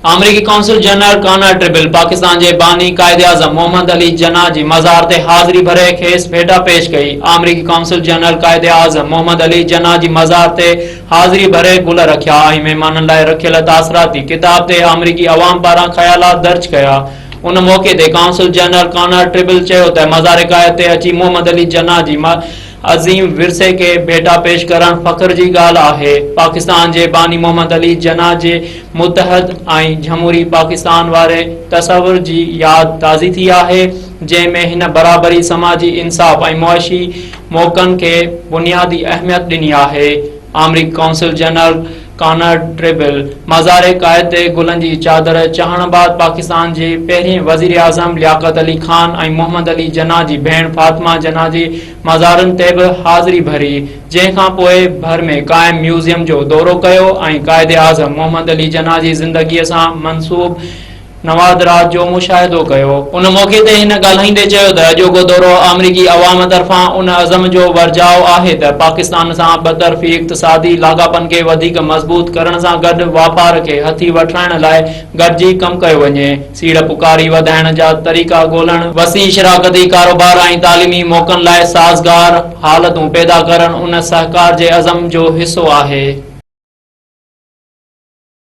अमरीकी council general Connor ट्रिबिल Pakistan के बानी कायदे आजम मोहम्मद अली जना की मज़ार ते हाज़िरी भरे खेस भेटा पेश कई। अमरीकी कौंसिल जनरल कायदे आजम मोहम्मद अली जना की मज़ार ते हाज़िरी भरे गुल रखिया ऐं महिमाननि लाइ रखियल तासराती किताब ते अमरीकी अवाम पारां ख्यालात दर्ज कया। उन मौके ते कौंसिल जनरल कॉनर ट्रिबिल चयो त मज़ार कायद ते अची मोहम्मद अली जना जी अजीम विरसे के भेटा पेश करण फख्र जी गाल आहे। पाकिस्तान के बानी मोहम्मद अली जना के मुतहद ऐं जमहूरी पाकिस्तान वारे तसव्वुर की याद ताज़ी थी आहे, जंहिंमें हिन बराबरी समाजी इंसाफ ऐं मुआशी मौक़नि के बुनियादी अहमियत ॾिनी आहे। अमरीकी कौंसिल जनरल कॉनर ट्रिबिल मज़ार कायद ते गुलन की चादर चढ़ण बाद पाकिस्तान के पहिरें वज़ीर आज़म लियाकत अली खान ऐं मोहम्मद अली जना की भेण फातिमा जना जी मज़ारनि ते भी हाज़िरी भरी, जंहिंखां पोइ भर में क़ाइम म्यूज़ियम जो दौरो कयो ऐं कायदे आज़म मोहम्मद अली जना की ज़िंदगीअ सां मंसूब नवादरात जो मुशाहिदो कयो। उन मौके ते हिन ॻाल्हाईंदे चयो त अॼोको दौरो अमरीकी अवाम तरफ़ां उन अज़म जो वर्जाउ आहे त पाकिस्तान सां बतरफ़ी इक़्तिसादी लाॻापन के वधीक मज़बूत करण सां गॾु वापार के हथी वठाइण लाइ गॾिजी कमु कयो वञे। सीड़ पुकारी वधाइण जा तरीक़ा ॻोल्हण, वसी शराकती कारोबार ऐं तालीमी मौक़नि लाइ साज़गार हालतूं पैदा करण उन सहकार जे अज़म जो हिसो आहे।